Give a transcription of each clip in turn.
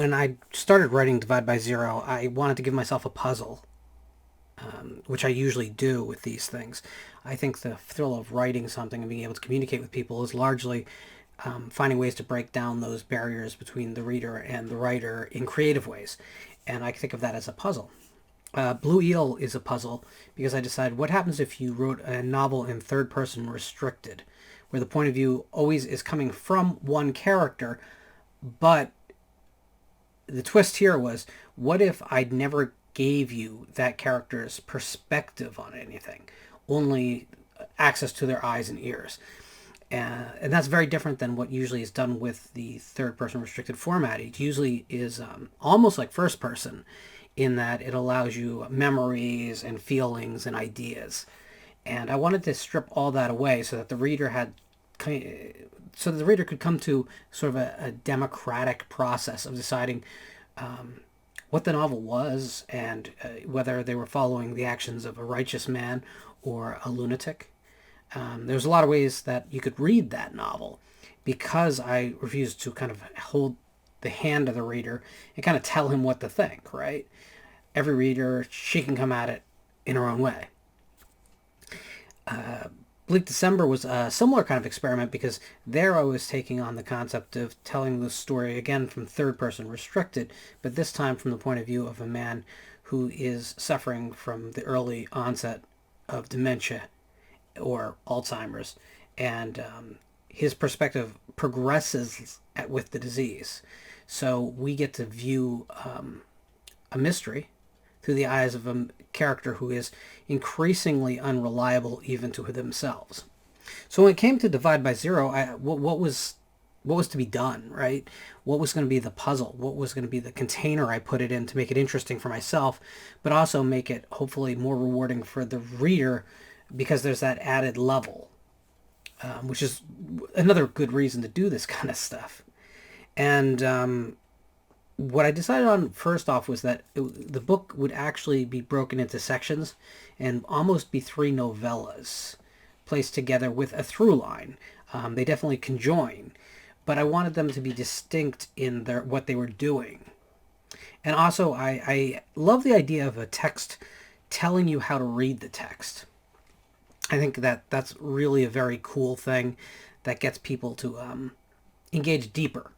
when I started writing Divide by Zero, I wanted to give myself a puzzle, which I usually do with these things. I think the thrill of writing something and being able to communicate with people is largely finding ways to break down those barriers between the reader and the writer in creative ways. And I think of that as a puzzle. Blue Eel is a puzzle because I decided what happens if you wrote a novel in third person restricted, where the point of view always is coming from one character, but the twist here was, what if I'd never gave you that character's perspective on anything, only access to their eyes and ears? And that's very different than what usually is done with the third person restricted format. It usually is almost like first person in that it allows you memories and feelings and ideas. And I wanted to strip all that away so that the reader had so that the reader could come to sort of a democratic process of deciding what the novel was and whether they were following the actions of a righteous man or a lunatic. There's a lot of ways that you could read that novel because I refused to kind of hold the hand of the reader and kind of tell him what to think, right? Every reader, she can come at it in her own way. Bleak December was a similar kind of experiment because there I was taking on the concept of telling the story again from third person restricted, but this time from the point of view of a man who is suffering from the early onset of dementia or Alzheimer's, and his perspective progresses with the disease. So we get to view a mystery through the eyes of a character who is increasingly unreliable even to themselves. So when it came to Divide by Zero, what was to be done, right? What was going to be the puzzle? What was going to be the container I put it in to make it interesting for myself, but also make it hopefully more rewarding for the reader because there's that added level, which is another good reason to do this kind of stuff. And what I decided on first off was that the book would actually be broken into sections and almost be three novellas placed together with a through line. They definitely conjoin, but I wanted them to be distinct in what they were doing. And also, I love the idea of a text telling you how to read the text. I think that's really a very cool thing that gets people to engage deeper.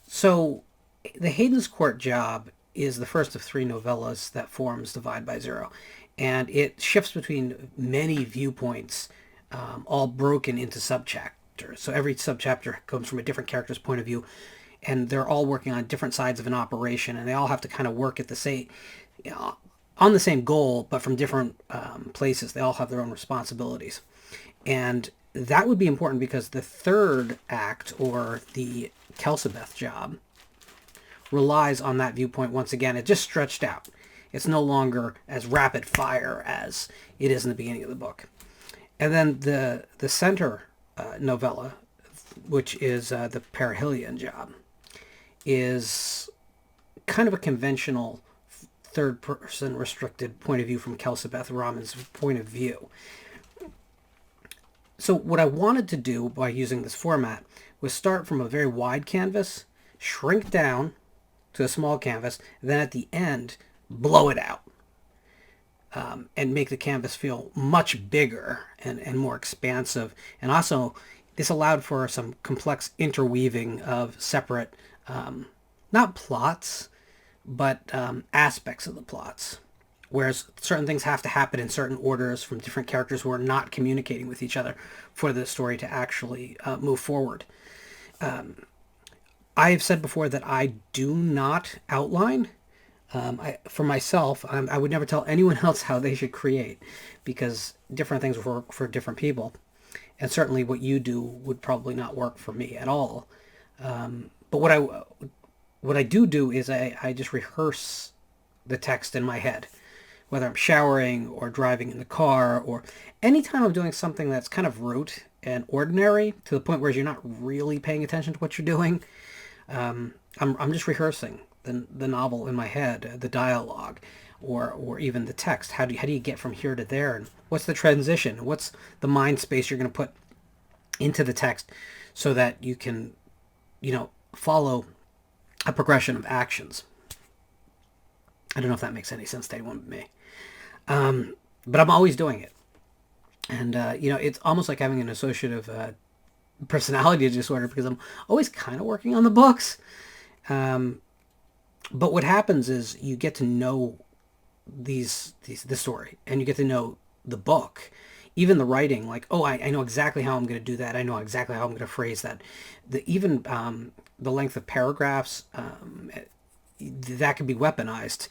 So the Hayden's Court job is the first of three novellas that forms Divide by Zero, and it shifts between many viewpoints, all broken into subchapters. So every subchapter comes from a different character's point of view, and they're all working on different sides of an operation, and they all have to kind of work at the same, on the same goal, but from different places. They all have their own responsibilities, and that would be important because the third act, or the Kelsabeth job, relies on that viewpoint once again. It just stretched out. It's no longer as rapid fire as it is in the beginning of the book. And then the center novella, which is the Perihelion job, is kind of a conventional third-person restricted point of view from Kelsabeth Rahman's point of view. So what I wanted to do by using this format was start from a very wide canvas, shrink down to a small canvas, and then at the end, blow it out. And make the canvas feel much bigger and more expansive. And also, this allowed for some complex interweaving of separate, not plots, but aspects of the plots. Whereas certain things have to happen in certain orders from different characters who are not communicating with each other for the story to actually move forward. I have said before that I do not outline. For myself, I would never tell anyone else how they should create because different things work for different people. And certainly what you do would probably not work for me at all. But what I do is I just rehearse the text in my head, whether I'm showering or driving in the car or anytime I'm doing something that's kind of rote and ordinary to the point where you're not really paying attention to what you're doing. I'm just rehearsing the novel in my head, the dialogue, or even the text. How do you get from here to there, and what's the transition? What's the mind space you're going to put into the text so that you can, follow a progression of actions. I don't know if that makes any sense to anyone but me. But I'm always doing it. And, it's almost like having an associative personality disorder because I'm always kind of working on the books. But what happens is you get to know the story, and you get to know the book, even the writing. Like, oh, I know exactly how I'm going to do that. I know exactly how I'm going to phrase that. The length of paragraphs, that can be weaponized,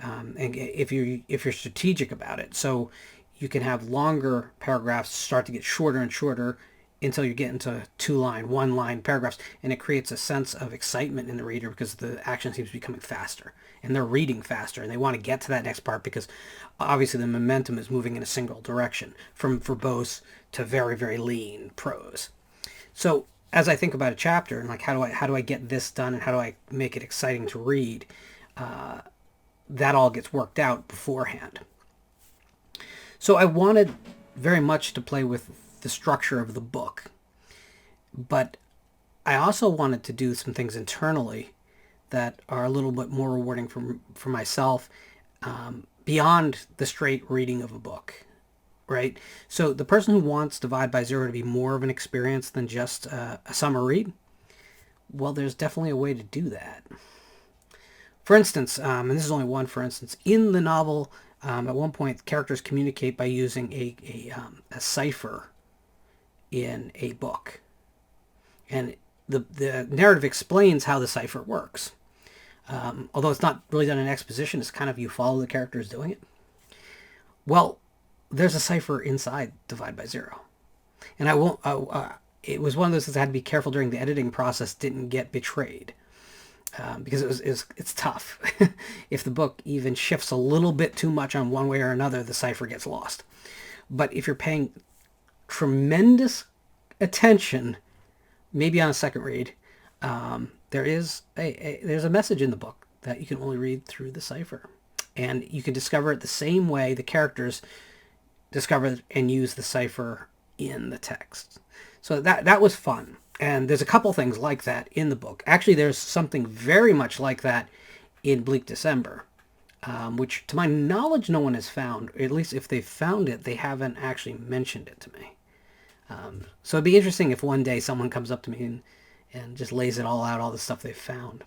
and if you're strategic about it. So you can have longer paragraphs start to get shorter and shorter until you get into 2-line, 1-line paragraphs, and it creates a sense of excitement in the reader because the action seems to be coming faster, and they're reading faster, and they want to get to that next part because obviously the momentum is moving in a single direction, from verbose to very, very lean prose. So as I think about a chapter and like how do I get this done and how do I make it exciting to read, that all gets worked out beforehand. So I wanted very much to play with the structure of the book, but I also wanted to do some things internally that are a little bit more rewarding for myself, beyond the straight reading of a book, right? So the person who wants Divide by Zero to be more of an experience than just a summer read, well, there's definitely a way to do that. For instance, and this is only one for instance, in the novel, at one point, characters communicate by using a cipher in a book. And the narrative explains how the cipher works. Although it's not really done in exposition, it's kind of you follow the characters doing it. Well, there's a cipher inside Divide by Zero. And it was one of those things I had to be careful during the editing process didn't get betrayed. Because it's tough. If the book even shifts a little bit too much on one way or another, the cipher gets lost. But if you're paying tremendous attention, maybe on a second read, there's a message in the book that you can only read through the cipher. And you can discover it the same way the characters discover and use the cipher in the text. So that was fun. And there's a couple things like that in the book. Actually, there's something very much like that in Bleak December, which to my knowledge no one has found. At least if they've found it, they haven't actually mentioned it to me. So it'd be interesting if one day someone comes up to me and just lays it all out, all the stuff they've found.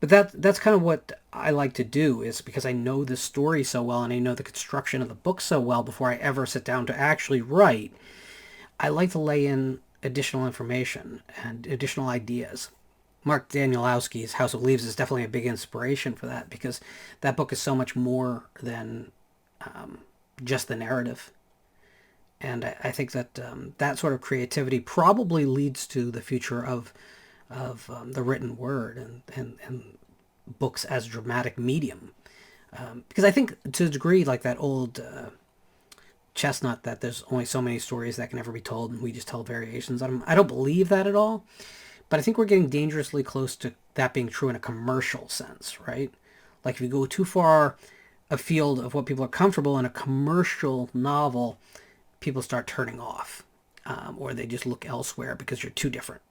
But that's kind of what I like to do, is because I know the story so well and I know the construction of the book so well before I ever sit down to actually write, I like to lay in additional information and additional ideas. Mark Danielowski's House of Leaves is definitely a big inspiration for that, because that book is so much more than just the narrative. And I think that that sort of creativity probably leads to the future of the written word and books as dramatic medium. Because I think to a degree, like that old chestnut that there's only so many stories that can ever be told and we just tell variations on them. I don't believe that at all, but I think we're getting dangerously close to that being true in a commercial sense, right? Like if you go too far afield of what people are comfortable in a commercial novel, people start turning off, or they just look elsewhere because you're too different.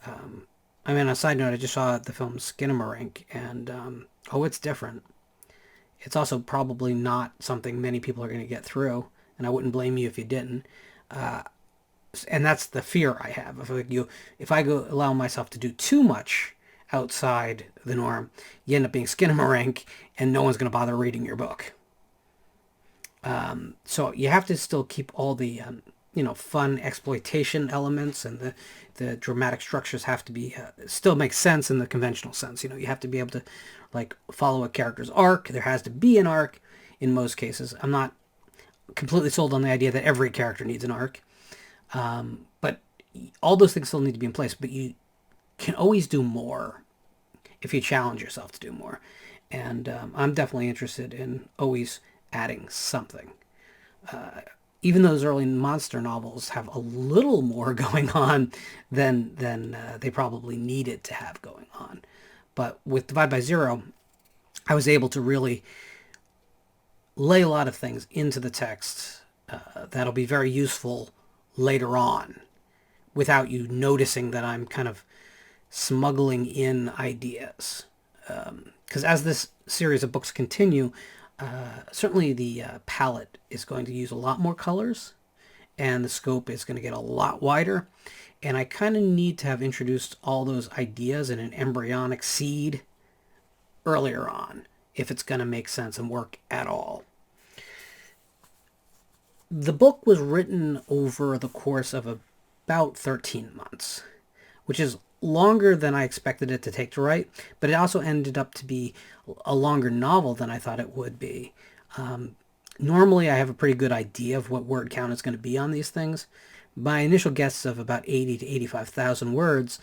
I mean, on a side note, I just saw the film Skinamarink, and it's different. It's also probably not something many people are going to get through, and I wouldn't blame you if you didn't. And that's the fear I have. If I go allow myself to do too much outside the norm, you end up being Skinamarink, and no one's going to bother reading your book. So you have to still keep all the fun exploitation elements, and the dramatic structures have to be still make sense in the conventional sense. You have to be able to like follow a character's arc. There has to be an arc in most cases. I'm not completely sold on the idea that every character needs an arc, but all those things still need to be in place. But you can always do more if you challenge yourself to do more, and I'm definitely interested in always adding something. Even those early monster novels have a little more going on than they probably needed to have going on. But with Divide by Zero, I was able to really lay a lot of things into the text that'll be very useful later on without you noticing that I'm kind of smuggling in ideas. Because as this series of books continue, certainly the palette is going to use a lot more colors, and the scope is going to get a lot wider. And I kind of need to have introduced all those ideas in an embryonic seed earlier on, if it's going to make sense and work at all. The book was written over the course of about 13 months, which is longer than I expected it to take to write, but it also ended up to be a longer novel than I thought it would be. Normally, I have a pretty good idea of what word count is going to be on these things. My initial guess of about 80 to 85,000 words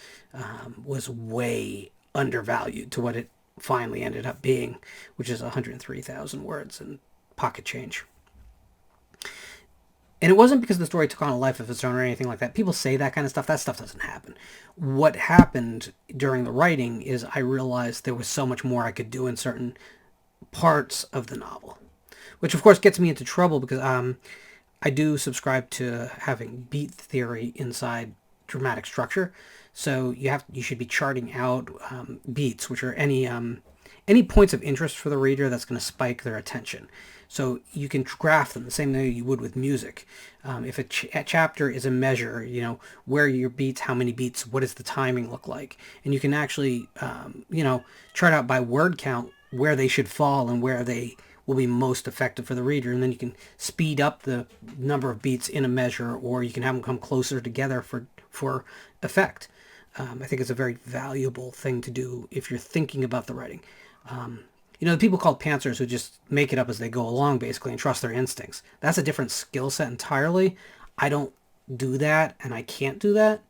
was way undervalued to what it finally ended up being, which is 103,000 words and pocket change. And it wasn't because the story took on a life of its own or anything like that. People say that kind of stuff. That stuff doesn't happen. What happened during the writing is I realized there was so much more I could do in certain parts of the novel, which of course gets me into trouble because I do subscribe to having beat theory inside dramatic structure. So you should be charting out beats, which are any points of interest for the reader that's going to spike their attention. So you can graph them the same way you would with music. If a chapter is a measure, where are your beats, how many beats, what does the timing look like? And you can actually, chart out by word count where they should fall and where they will be most effective for the reader. And then you can speed up the number of beats in a measure, or you can have them come closer together for effect. I think it's a very valuable thing to do if you're thinking about the writing. The people called pantsers who just make it up as they go along, basically, and trust their instincts. That's a different skill set entirely. I don't do that, and I can't do that.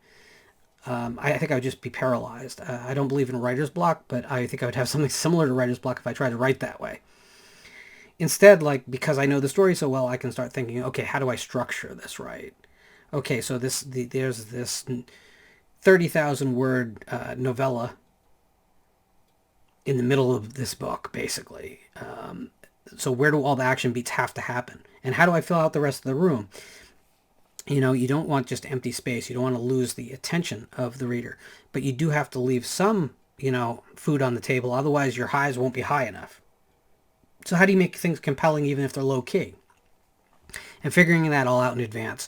I think I would just be paralyzed. I don't believe in writer's block, but I think I would have something similar to writer's block if I tried to write that way. Instead, because I know the story so well, I can start thinking, okay, how do I structure this right? Okay, so there's this 30,000 word novella in the middle of this book, basically. So where do all the action beats have to happen? And how do I fill out the rest of the room? You don't want just empty space. You don't want to lose the attention of the reader. But you do have to leave some, food on the table. Otherwise, your highs won't be high enough. So how do you make things compelling even if they're low key? And figuring that all out in advance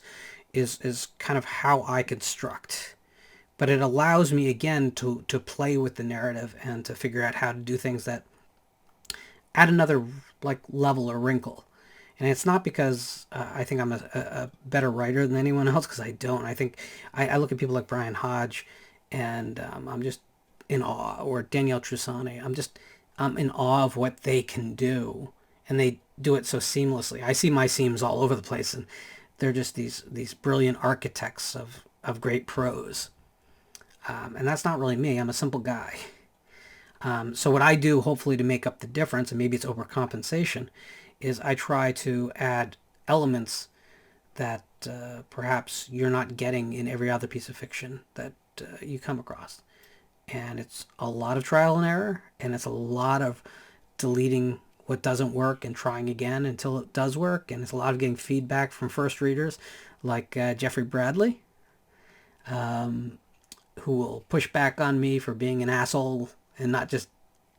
is kind of how I construct. But it allows me, again, to play with the narrative and to figure out how to do things that add another level or wrinkle. And it's not because I think I'm a better writer than anyone else, because I don't. I think I look at people like Brian Hodge, and I'm just in awe, or Danielle Trusani. I'm in awe of what they can do, and they do it so seamlessly. I see my seams all over the place, and they're just these brilliant architects of great prose. And that's not really me. I'm a simple guy. So what I do, hopefully to make up the difference, and maybe it's overcompensation, is I try to add elements that perhaps you're not getting in every other piece of fiction that you come across. And it's a lot of trial and error, and it's a lot of deleting what doesn't work and trying again until it does work. And it's a lot of getting feedback from first readers like Jeffrey Bradley, who will push back on me for being an asshole and not just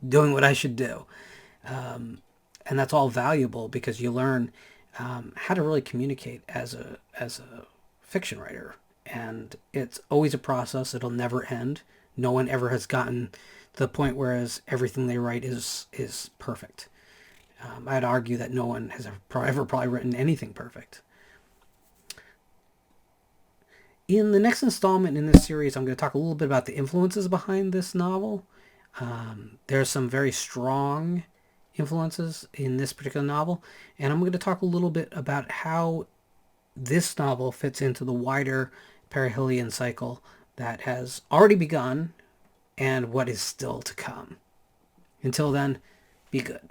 doing what I should do. And that's all valuable because you learn how to really communicate as a fiction writer. And it's always a process. It'll never end. No one ever has gotten to the point whereas everything they write is perfect. I'd argue that no one has ever probably written anything perfect. In the next installment in this series, I'm going to talk a little bit about the influences behind this novel. There are some very strong influences in this particular novel, and I'm going to talk a little bit about how this novel fits into the wider Perihelion cycle that has already begun and what is still to come. Until then, be good.